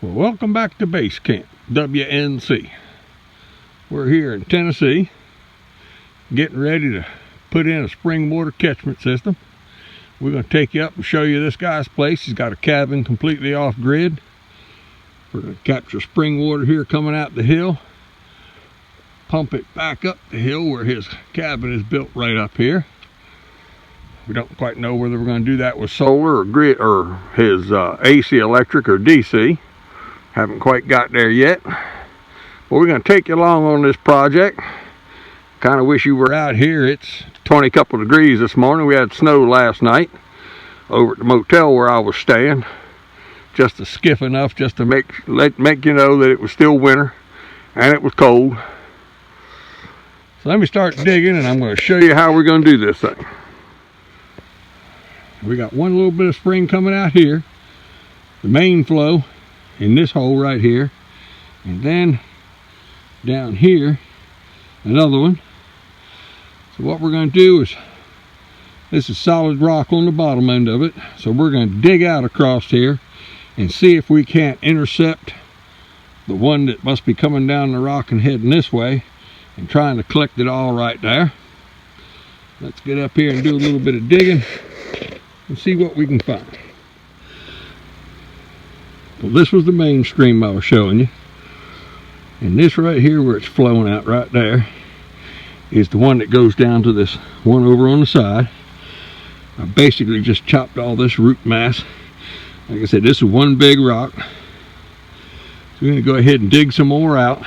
Well, welcome back to Base Camp, WNC. We're here in Tennessee, getting ready to put in a spring water catchment system. We're going to take you up and show you this guy's place. He's got a cabin completely off grid. We're going to capture spring water here coming out the hill, pump it back up the hill where his cabin is built right up here. We don't quite know whether we're going to do that with solar or grid or his AC electric or DC. Haven't quite got there yet. But we're going to take you along on this project. Kind of wish you were out here. It's 20 couple degrees this morning. We had snow last night over at the motel where I was staying. Just a skiff enough just to make you know that it was still winter and it was cold. So let me start digging and I'm going to show you how we're going to do this thing. We got one little bit of spring coming out here, the main flow in this hole right here, and then down here another one. So what we're going to do is, this is solid rock on the bottom end of it, so we're going to dig out across here and see if we can't intercept the one that must be coming down the rock and heading this way, and trying to collect it all right there. Let's get up here and do a little bit of digging and see what we can find. Well, this was the main stream I was showing you, and this right here where it's flowing out right there is the one that goes down to this one over on the side. I basically just chopped all this root mass. Like I said, this is one big rock, so we're going to go ahead and dig some more out.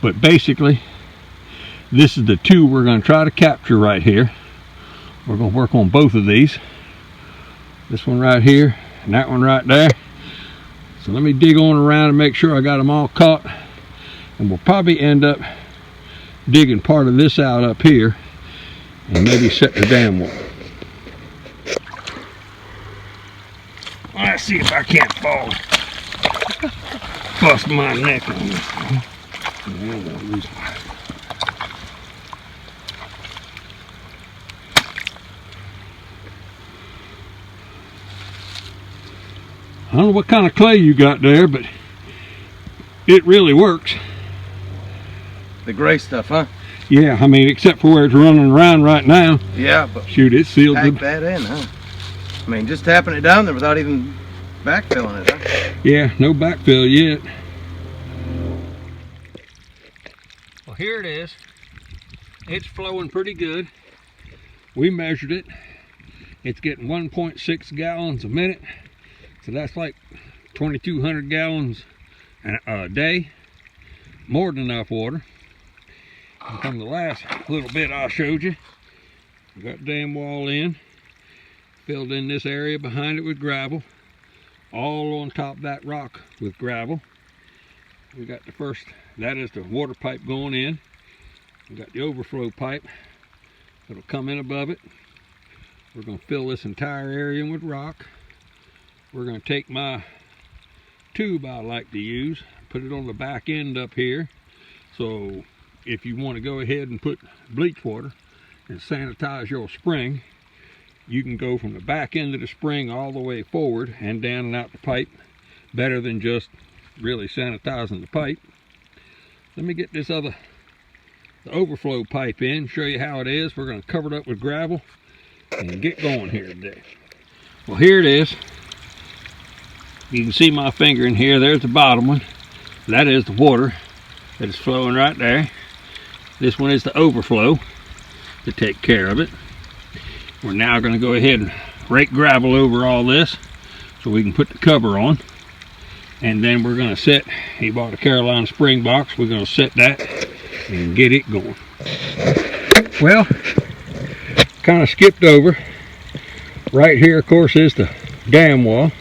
But basically this is the two we're going to try to capture right here. We're going to work on both of these, this one right here and that one right there. So let me dig on around and make sure I got them all caught, and we'll probably end up digging part of this out up here and maybe set the dam wall. Let's see if I can't fall. Bust my neck on this one. I don't know what kind of clay you got there, but it really works. The gray stuff, huh? Yeah, I mean, except for where it's running around right now. Yeah, but shoot, it sealed pack that in, huh? I mean, just tapping it down there without even backfilling it, huh? Yeah, no backfill yet. Well, here it is. It's flowing pretty good. We measured it. It's getting 1.6 gallons a minute. So that's like 2,200 gallons a day. More than enough water. And from the last little bit I showed you, we got the dam wall in. Filled in this area behind it with gravel. All on top of that rock with gravel. We got the first, that is the water pipe going in. We got the overflow pipe that'll come in above it. We're going to fill this entire area in with rock. We're going to take my tube I like to use, put it on the back end up here. So if you want to go ahead and put bleach water and sanitize your spring, you can go from the back end of the spring all the way forward and down and out the pipe. Better than just really sanitizing the pipe. Let me get this the overflow pipe in, show you how it is. We're going to cover it up with gravel and get going here today. Well, here it is. You can see my finger in here. There's the bottom one. That is the water that is flowing right there. This one is the overflow to take care of it. We're now going to go ahead and rake gravel over all this so we can put the cover on. And then we're going to set, he bought a Carolina spring box, we're going to set that and get it going. Well, kind of skipped over. Right here, of course, is the dam wall.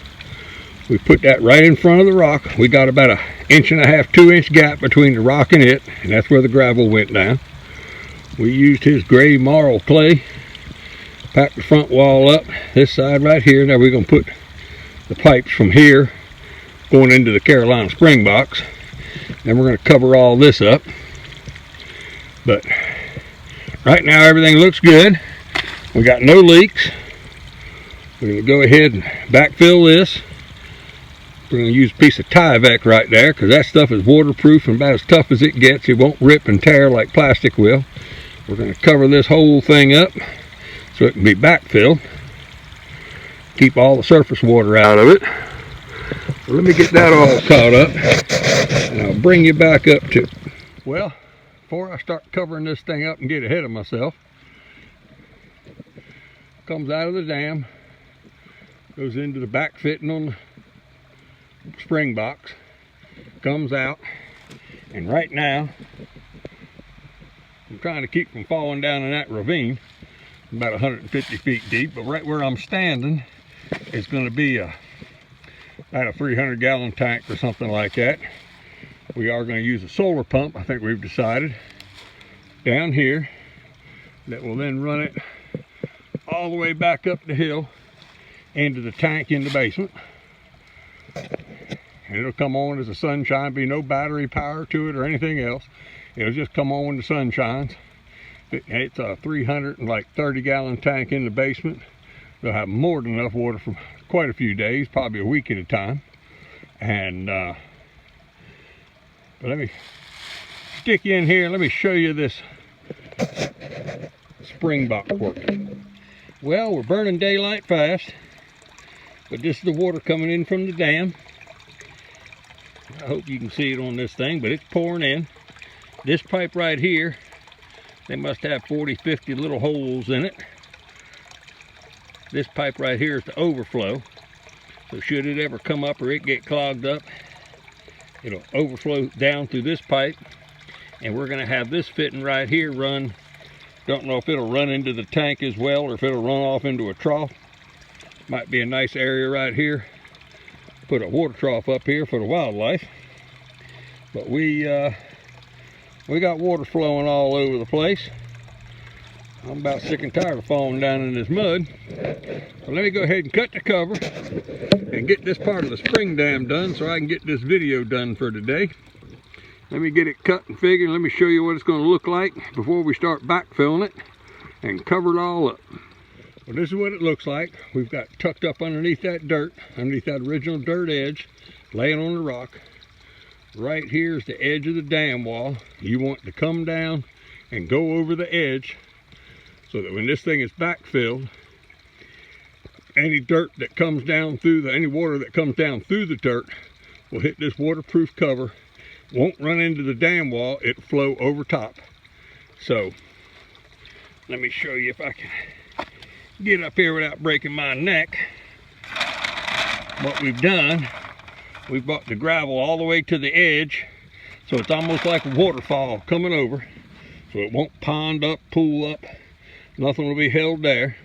We put that right in front of the rock. We got about 1.5 inch, 2 inch gap between the rock and it, and that's where the gravel went down. We used his gray marl clay, packed the front wall up, this side right here. Now we're going to put the pipes from here going into the Carolina spring box. Then we're going to cover all this up. But right now everything looks good. We got no leaks. We're going to go ahead and backfill this. We're going to use a piece of Tyvek right there because that stuff is waterproof and about as tough as it gets. It won't rip and tear like plastic will. We're going to cover this whole thing up so it can be backfilled. Keep all the surface water out of it. So let me get that all caught up and I'll bring you back up to it. Well, before I start covering this thing up and get ahead of myself, comes out of the dam, goes into the back fitting on the spring box, comes out, and right now I'm trying to keep from falling down in that ravine. About 150 feet deep, but right where I'm standing is going to be about a 300-gallon tank or something like that. We are going to use a solar pump, I think we've decided, down here that will then run it all the way back up the hill into the tank in the basement. And it'll come on as the sun shines, be no battery power to it or anything else. It'll just come on when the sun shines. It's a 330-gallon tank in the basement. They'll have more than enough water for quite a few days, probably a week at a time. And but let me stick you in here. Let me show you this spring box working. Well, we're burning daylight fast, but this is the water coming in from the dam. I hope you can see it on this thing, but it's pouring in. This pipe right here, they must have 40, 50 little holes in it. This pipe right here is the overflow. So should it ever come up or it get clogged up, it'll overflow down through this pipe. And we're going to have this fitting right here run. Don't know if it'll run into the tank as well or if it'll run off into a trough. Might be a nice area right here. Put a water trough up here for the wildlife. But we got water flowing all over the place. I'm about sick and tired of falling down in this mud. So let me go ahead and cut the cover and get this part of the spring dam done so I can get this video done for today. Let me get it cut and figured. Let me show you what it's going to look like before we start backfilling it and cover it all up. Well, this is what it looks like. We've got tucked up underneath that dirt, underneath that original dirt edge, laying on the rock. Right here is the edge of the dam wall. You want to come down and go over the edge so that when this thing is backfilled, any dirt that comes down through any water that comes down through the dirt will hit this waterproof cover, won't run into the dam wall, it'll flow over top. So let me show you if I can get up here without breaking my neck. What we've done, we brought the gravel all the way to the edge, so it's almost like a waterfall coming over, so it won't pond up, pool up, nothing will be held there.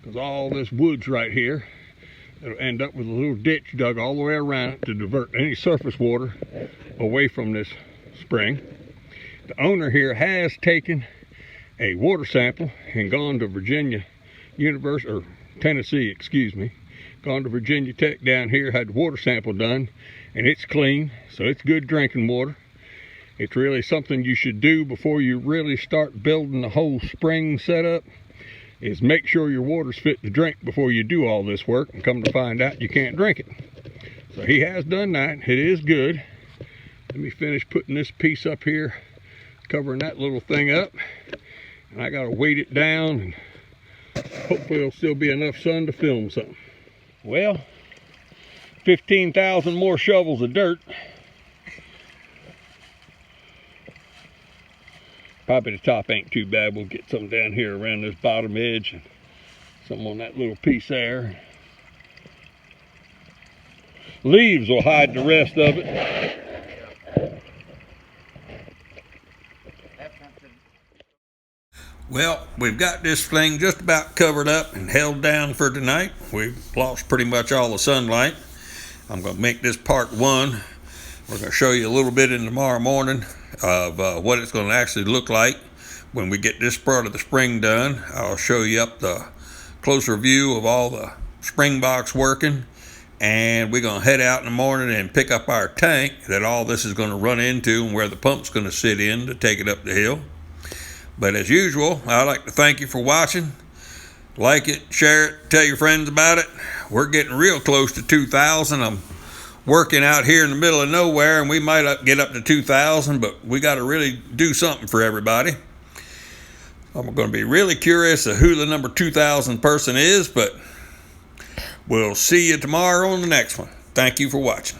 Because all this woods right here, it'll end up with a little ditch dug all the way around it to divert any surface water away from this spring. The owner here has taken a water sample and gone to Tennessee, excuse me, gone to Virginia Tech down here, had the water sample done, and it's clean, so it's good drinking water. It's really something you should do before you really start building the whole spring setup, is make sure your water's fit to drink before you do all this work, and come to find out you can't drink it. So he has done that. It is good. Let me finish putting this piece up here, covering that little thing up, and I gotta weight it down, and hopefully there'll still be enough sun to film something. Well, 15,000 more shovels of dirt. Probably the top ain't too bad. We'll get some down here around this bottom edge and some on that little piece there. Leaves will hide the rest of it. Well, we've got this thing just about covered up and held down for tonight. We've lost pretty much all the sunlight. I'm going to make this part one. We're going to show you a little bit in tomorrow morning of what it's going to actually look like when we get this part of the spring done. I'll show you up the closer view of all the spring box working, and we're going to head out in the morning and pick up our tank that all this is going to run into and where the pump's going to sit in to take it up the hill. But as usual, I'd like to thank you for watching. Like it, share it, tell your friends about it. We're getting real close to 2,000. I'm working out here in the middle of nowhere, and we might get up to 2,000, but we got to really do something for everybody. I'm going to be really curious of who the number 2,000 person is, but we'll see you tomorrow on the next one. Thank you for watching.